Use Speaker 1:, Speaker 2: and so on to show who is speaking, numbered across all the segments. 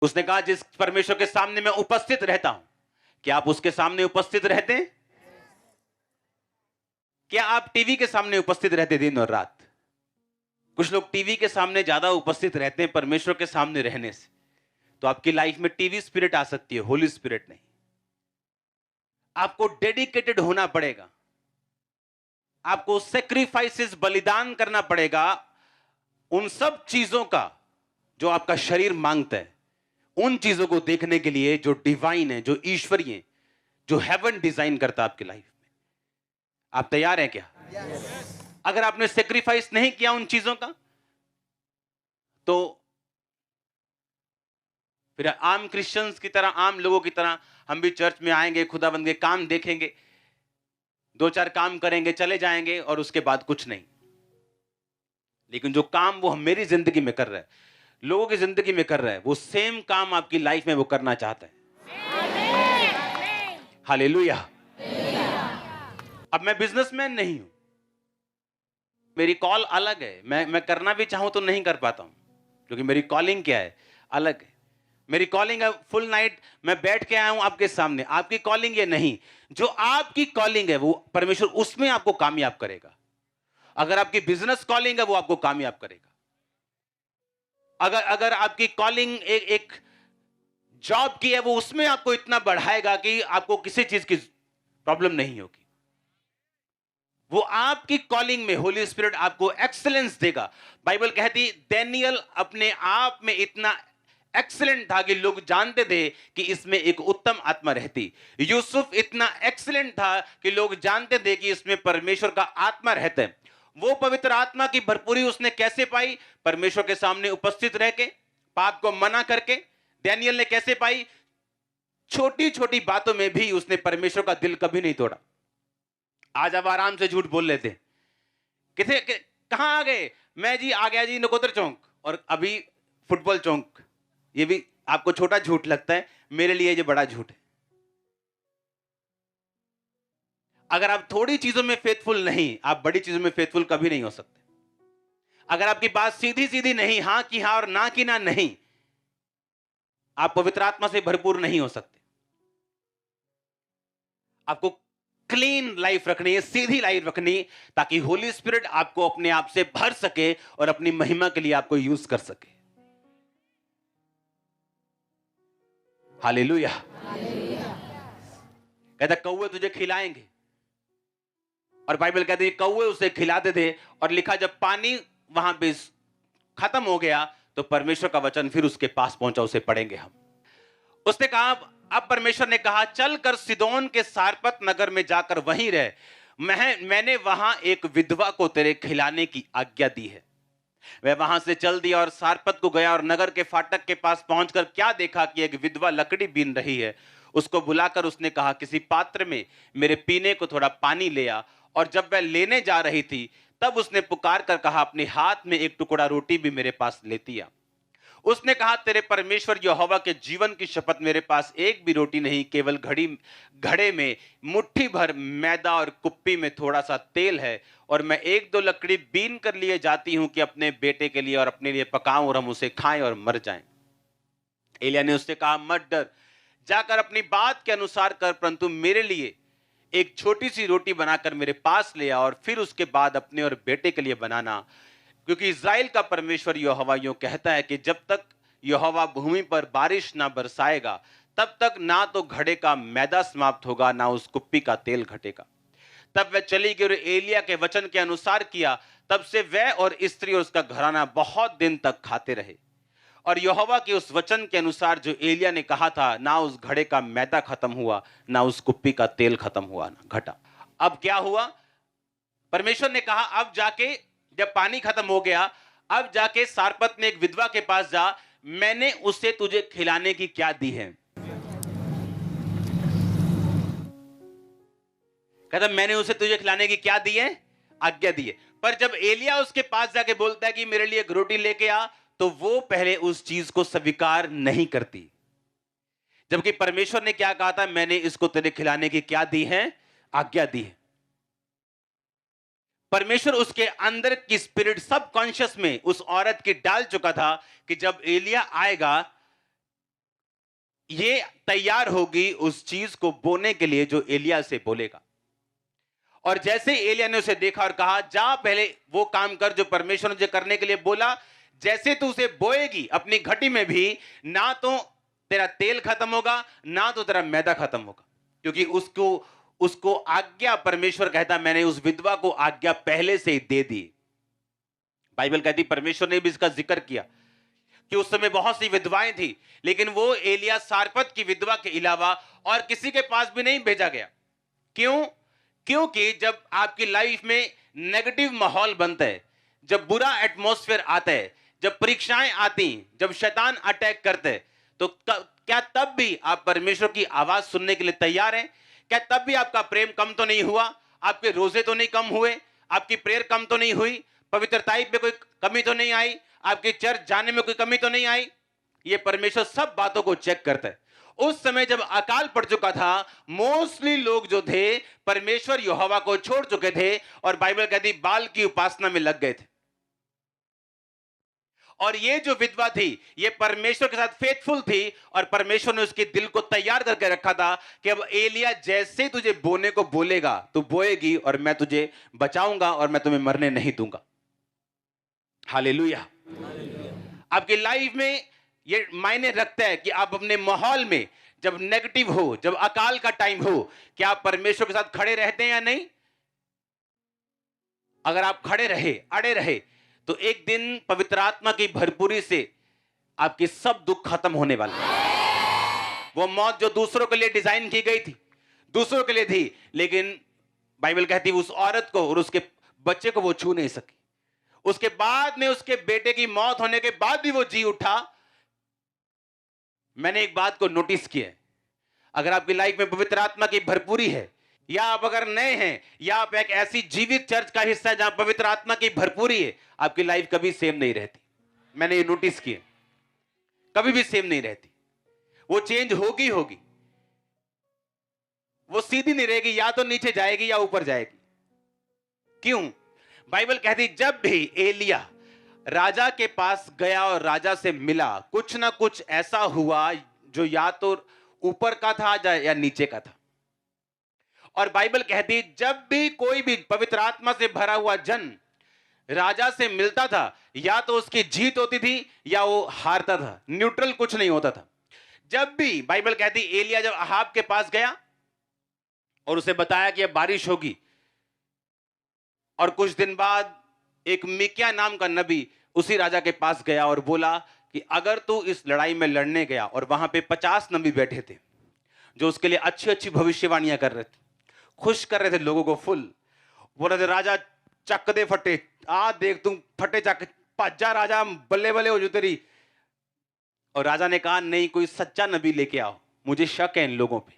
Speaker 1: उसने कहा जिस परमेश्वर के सामने मैं उपस्थित रहता हूं, क्या आप उसके सामने उपस्थित रहते हैं? क्या आप टीवी के सामने उपस्थित रहते दिन और रात? कुछ लोग टीवी के सामने ज्यादा उपस्थित रहते हैं परमेश्वर के सामने रहने से। तो आपकी लाइफ में टीवी स्पिरिट आ सकती है, होली स्पिरिट नहीं। आपको डेडिकेटेड होना पड़ेगा, आपको सेक्रीफाइसेस, बलिदान करना पड़ेगा उन सब चीजों का जो आपका शरीर मांगता है, उन चीजों को देखने के लिए जो डिवाइन है, जो ईश्वरीय है, जो हेवन डिजाइन करता है आपकी लाइफ में। आप तैयार हैं क्या? अगर आपने सेक्रीफाइस नहीं किया उन चीजों का, तो फिर आम क्रिश्चियंस की तरह, आम लोगों की तरह हम भी चर्च में आएंगे, खुदाबंद के काम देखेंगे, 2-4 काम करेंगे, चले जाएंगे और उसके बाद कुछ नहीं। लेकिन जो काम वो मेरी जिंदगी में कर रहा है, लोगों की जिंदगी में कर रहा है, वो सेम काम आपकी लाइफ में वो करना चाहता है। हालेलुया। अब मैं बिजनेसमैन नहीं हूं, मेरी कॉल अलग है। मैं करना भी चाहूं तो नहीं कर पाता हूं, क्योंकि मेरी कॉलिंग क्या है, अलग है। मेरी कॉलिंग है फुल नाइट मैं बैठ के आया हूं आपके सामने। आपकी कॉलिंग ये नहीं। जो आपकी कॉलिंग है वो परमेश्वर उसमें आपको कामयाब करेगा। अगर आपकी बिजनेस कॉलिंग है वो आपको कामयाब करेगा। अगर अगर आपकी कॉलिंग एक जॉब की है, वो उसमें आपको इतना बढ़ाएगा कि आपको किसी चीज की प्रॉब्लम नहीं होगी। वो आपकी कॉलिंग में होली स्पिरिट आपको एक्सीलेंस देगा। बाइबल कहती दानियेल अपने आप में इतना एक्सीलेंट था कि लोग जानते थे कि इसमें एक उत्तम आत्मा रहती। यूसुफ इतना एक्सीलेंट था कि लोग जानते थे कि इसमें परमेश्वर का आत्मा रहता है। वो पवित्र आत्मा की भरपूरी उसने कैसे पाई? परमेश्वर के सामने उपस्थित रह के, पाप को मना करके। दानियेल ने कैसे पाई? छोटी छोटी बातों में भी उसने परमेश्वर का दिल कभी नहीं तोड़ा। आज आप आराम से झूठ बोल लेते। कहां आ गए? मैं जी आ गया जी नकोदर चौक, और अभी फुटबॉल चौक। ये भी आपको छोटा झूठ लगता है, मेरे लिए ये बड़ा झूठ है। अगर आप थोड़ी चीजों में फेथफुल नहीं, आप बड़ी चीजों में फेथफुल कभी नहीं हो सकते। अगर आपकी बात सीधी सीधी नहीं, हां की हां और ना की ना नहीं, आप पवित्र आत्मा से भरपूर नहीं हो सकते। आपको क्लीन लाइफ रखनी है, सीधी लाइफ रखनी, ताकि होली स्पिरिट आपको अपने आप से भर सके और अपनी महिमा के लिए आपको यूज कर सके। हालेलुया। कहता कौवे तुझे खिलाएंगे, और बाइबल कहती है कौवे उसे खिलाते थे। और लिखा जब पानी वहां पे खत्म हो गया तो परमेश्वर का वचन फिर उसके पास पहुंचा। उसे पढ़ेंगे हम। उसने कहा, अब परमेश्वर ने कहा चल कर सिदोन के सारपत नगर में जाकर वहीं रह। मैंने वहां एक विधवा को तेरे खिलाने की आज्ञा दी है। वह वहां से चल दिया और सारपत को गया, और नगर के फाटक के पास पहुंचकर क्या देखा कि एक विधवा लकड़ी बीन रही है। उसको बुलाकर उसने कहा, किसी पात्र में मेरे पीने को थोड़ा पानी ले आ। और जब वह लेने जा रही थी तब उसने पुकार कर कहा, अपने हाथ में एक टुकड़ा रोटी भी मेरे पास लेती आ। उसने कहा, तेरे परमेश्वर यहोवा के जीवन की शपथ, मेरे पास एक भी रोटी नहीं, केवल घड़े में मुट्ठी भर मैदा और कुप्पी में थोड़ा सा तेल है। और मैं 1-2 लकड़ी बीन कर लिए जाती हूं कि अपने बेटे के लिए और अपने लिए पकाऊं और हम उसे खाएं और मर जाएं। एलिय्याह ने उससे कहा, मत डर, जाकर अपनी बात के अनुसार कर, परंतु मेरे लिए एक छोटी सी रोटी बनाकर मेरे पास ले आ, और फिर उसके बाद अपने और बेटे के लिए बनाना। क्योंकि इज़राइल का परमेश्वर यहोवा यूं कहता है कि जब तक यहोवा भूमि पर बारिश ना बरसाएगा तब तक ना तो घड़े का मैदा समाप्त होगा, ना उस कुप्पी का तेल घटेगा। तब वह चली गई और एलिय्याह के वचन के अनुसार किया। तब से वह और स्त्री और उसका घराना बहुत दिन तक खाते रहे। और यहोवा के उस वचन के अनुसार जो एलिय्याह ने कहा था, ना उस घड़े का मैदा खत्म हुआ, ना उस कुप्पी का तेल खत्म हुआ, ना घटा। अब क्या हुआ? परमेश्वर ने कहा, अब जाके जब पानी खत्म हो गया, अब जाके सारपत में एक विधवा के पास जा, मैंने उसे तुझे खिलाने की क्या दी है? कहता मैंने उसे तुझे खिलाने की क्या दी है? आज्ञा दी है। पर जब एलिय्याह उसके पास जाके बोलता है कि मेरे लिए एक रोटी लेके आ, तो वो पहले उस चीज को स्वीकार नहीं करती। जबकि परमेश्वर ने क्या कहा था? मैंने इसको तेरे खिलाने की क्या दी है? आज्ञा दी है। परमेश्वर उसके अंदर की स्पिरिट सब कॉन्शियस में उस औरत की डाल चुका था कि जब एलिय्याह आएगा ये तैयार होगी उस चीज को बोने के लिए जो एलिया से बोलेगा। और जैसे एलिया ने उसे देखा और कहा, जा पहले वो काम कर जो परमेश्वर ने तुझे करने के लिए बोला। जैसे तू उसे बोएगी अपनी घटी में भी, ना तो तेरा तेल खत्म होगा, ना तो तेरा मैदा खत्म होगा, क्योंकि उसको उसको आज्ञा, परमेश्वर कहता मैंने उस विधवा को आज्ञा पहले से ही दे दी। बाइबल कहती परमेश्वर ने भी इसका जिक्र किया कि उस समय बहुत सी विधवाएं थी, लेकिन वो एलिया सारपत की विधवा के अलावा और किसी के पास भी नहीं भेजा गया। क्यों? क्योंकि जब आपकी लाइफ में नेगेटिव माहौल बनता है, जब बुरा एटमॉस्फेयर आता है, जब परीक्षाएं आती, जब शैतान अटैक करते हैं, तो क्या तब भी आप परमेश्वर की आवाज सुनने के लिए तैयार हैं? क्या तब भी आपका प्रेम कम तो नहीं हुआ? आपके रोजे तो नहीं कम हुए? आपकी प्रेयर कम तो नहीं हुई? पवित्रताई में कोई कमी तो नहीं आई? आपके चर्च जाने में कोई कमी तो नहीं आई? ये परमेश्वर सब बातों को चेक करता है। उस समय जब अकाल पड़ चुका था, मोस्टली लोग जो थे परमेश्वर यहोवा को छोड़ चुके थे और बाइबल कहती बाल की उपासना में लग गए थे। और ये जो विधवा थी, ये परमेश्वर के साथ फेथफुल थी और परमेश्वर ने उसके दिल को तैयार करके रखा था कि अब एलिया जैसे तुझे बोने को बोलेगा, तू बोएगी और मैं तुझे बचाऊंगा और मैं तुम्हें मरने नहीं दूंगा। हालेलुया। आपकी लाइफ में ये मायने रखता है कि आप अपने माहौल में जब नेगेटिव हो, जब अकाल का टाइम हो, क्या आप परमेश्वर के साथ खड़े रहते हैं या नहीं? अगर आप खड़े रहे, अड़े रहे, तो एक दिन पवित्र आत्मा की भरपूरी से आपके सब दुख खत्म होने वाले हैं। वो मौत जो दूसरों के लिए डिजाइन की गई थी, दूसरों के लिए थी, लेकिन बाइबल कहती उस औरत को और उसके बच्चे को वो छू नहीं सकी। उसके बाद में उसके बेटे की मौत होने के बाद भी वो जी उठा। मैंने एक बात को नोटिस किया, अगर आपकी लाइफ में पवित्र आत्मा की भरपूरी है, या आप अगर नए हैं, या आप एक ऐसी जीवित चर्च का हिस्सा है जहां पवित्र आत्मा की भरपूरी है, आपकी लाइफ कभी सेम नहीं रहती। मैंने ये नोटिस किया, कभी भी सेम नहीं रहती। वो चेंज होगी होगी, वो सीधी नहीं रहेगी, या तो नीचे जाएगी या ऊपर जाएगी। क्यों? बाइबल कहती जब भी एलिया राजा के पास गया और राजा से मिला, कुछ ना कुछ ऐसा हुआ जो या तो ऊपर का था या नीचे का था। और बाइबल कहती जब भी कोई भी पवित्र आत्मा से भरा हुआ जन राजा से मिलता था, या तो उसकी जीत होती थी या वो हारता था, न्यूट्रल कुछ नहीं होता था। जब भी बाइबल कहती एलिया जब अहाब के पास गया और उसे बताया कि अब बारिश होगी, और कुछ दिन बाद एक मिक्या नाम का नबी उसी राजा के पास गया और बोला कि अगर तू इस लड़ाई में लड़ने गया, और वहां पे 50 नबी बैठे थे जो उसके लिए अच्छी अच्छी भविष्यवाणियां कर रहे थे, खुश कर रहे थे लोगों को फुल। बोल रहे थे राजा चक दे फटे, आ देख तुम फटे चक, भज्जा राजा, बल्ले बल्ले हो जो तेरी। और राजा ने कहा नहीं, कोई सच्चा नबी लेके आओ, मुझे शक है इन लोगों पे।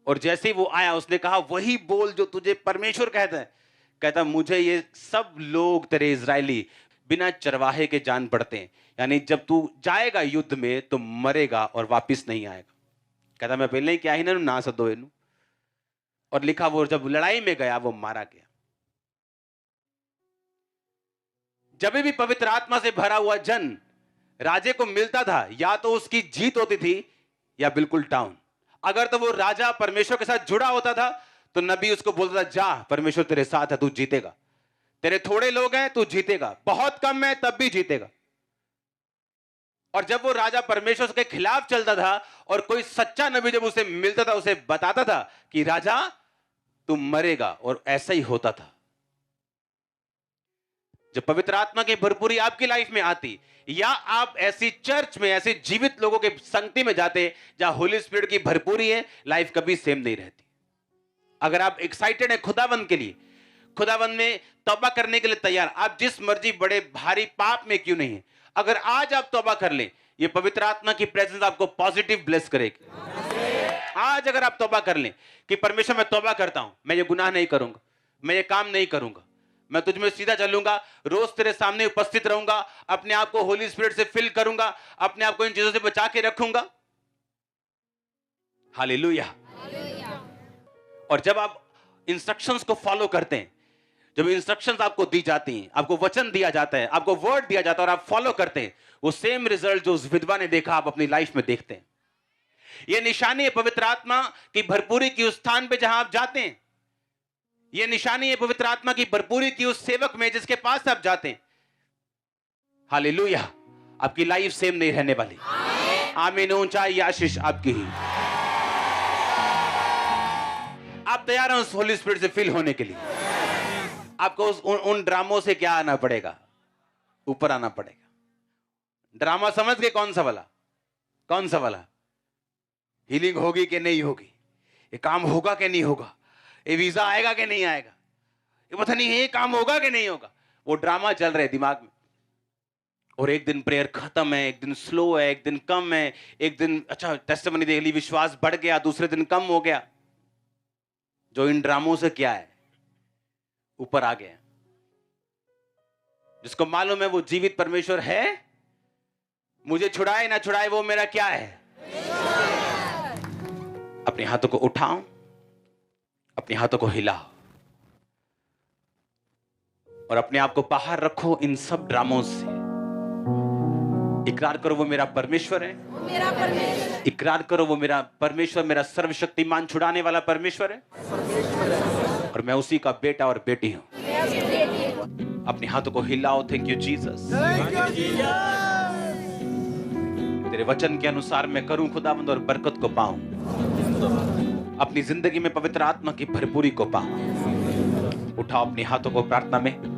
Speaker 1: और जैसे ही वो आया उसने कहा वही बोल जो तुझे परमेश्वर कहता है। कहता मुझे ये सब लोग तेरे इजरायली बिना चरवाहे के जान पड़ते हैं, यानी जब तू जाएगा युद्ध में तो मरेगा और वापिस नहीं आएगा। कहता मैं पहले ही क्या ही ना सदो इनू। और लिखा वो जब लड़ाई में गया वो मारा गया। जब भी पवित्र आत्मा से भरा हुआ जन राजे को मिलता था, या तो उसकी जीत होती थी या बिल्कुल डाउन। अगर तो वो राजा परमेश्वर के साथ जुड़ा होता था तो नबी उसको बोलता था जा परमेश्वर तेरे साथ है, तू जीतेगा। तेरे थोड़े लोग हैं, तू जीतेगा, बहुत कम है तब भी जीतेगा। और जब वो राजा परमेश्वर के खिलाफ चलता था और कोई सच्चा नबी जब उसे मिलता था, उसे बताता था कि राजा तू मरेगा, और ऐसा ही होता था। जब पवित्र आत्मा की भरपूरी आपकी लाइफ में आती, या आप ऐसी चर्च में ऐसे जीवित लोगों के संगति में जाते जहां होली स्पिरिट की भरपूरी है, लाइफ कभी सेम नहीं रहती। अगर आप एक्साइटेड हैं खुदावंद के लिए, खुदावंद में तौबा करने के लिए तैयार, आप जिस मर्जी बड़े भारी पाप में क्यों नहीं है, अगर आज आप तौबा कर लें, ये पवित्र आत्मा की प्रेजेंस आपको पॉजिटिव ब्लेस करेगी। आज अगर आप तौबा कर लें कि परमेश्वर मैं तौबा करता हूं, मैं ये गुनाह नहीं करूंगा, मैं ये काम नहीं करूंगा, मैं तुझ में सीधा चलूंगा, रोज तेरे सामने उपस्थित रहूंगा, अपने आप को होली स्पिरिट से फिल करूंगा, अपने आप को इन चीजों से बचा के रखूंगा। हालेलुया। और जब आप इंस्ट्रक्शंस को फॉलो करते हैं, जब इंस्ट्रक्शंस आपको दी जाती हैं, आपको वचन दिया जाता है, आपको वर्ड दिया जाता है और आप फॉलो करते हैं, वो सेम रिजल्ट जो उस विधवा ने देखा आप अपनी लाइफ में देखते हैं। ये निशानी है पवित्र आत्मा की भरपूरी की उस स्थान पे जहां आप जाते हैं। ये निशानी है पवित्र आत्मा की भरपूरी की उस सेवक में जिसके पास आप जाते हैं। हालेलुया। आपकी लाइफ सेम नहीं रहने वाली। आमीन। ऊंचाई आशीष आपकी ही। आप तैयार हैं उस होली स्पिरिट से फिल होने के लिए? आपको उन ड्रामों से क्या आना पड़ेगा? ऊपर आना पड़ेगा। ड्रामा समझ गए? कौन सा वाला? कौन सा वाला? हीलिंग होगी कि नहीं होगी, ये काम होगा कि नहीं होगा, ये वीजा आएगा कि नहीं आएगा, ये पता नहीं ये काम होगा कि नहीं होगा। वो ड्रामा चल रहे दिमाग में। और एक दिन प्रेयर खत्म है, एक दिन स्लो है, एक दिन कम है, एक दिन अच्छा टेस्टिमनी देख ली, विश्वास बढ़ गया, दूसरे दिन कम हो गया। जो इन ड्रामों से क्या है, ऊपर आ गया। जिसको मालूम है वो जीवित परमेश्वर है, मुझे छुड़ाए ना छुड़ाए वो मेरा क्या है। अपने हाथों को उठाओ, अपने हाथों को हिलाओ और अपने आप को बाहर रखो इन सब ड्रामों से। इकरार करो वो मेरा परमेश्वर है, मेरा परमेश्वर। इकरार करो वो मेरा परमेश्वर, मेरा सर्वशक्तिमान छुड़ाने वाला परमेश्वर है और मैं उसी का बेटा और बेटी हूं। अपने हाथों को हिलाओ। Thank you Jesus. तेरे वचन के अनुसार मैं करूं खुदावंद और बरकत को पाऊं, अपनी जिंदगी में पवित्र आत्मा की भरपूरी को पाऊं। उठाओ अपने हाथों को प्रार्थना में।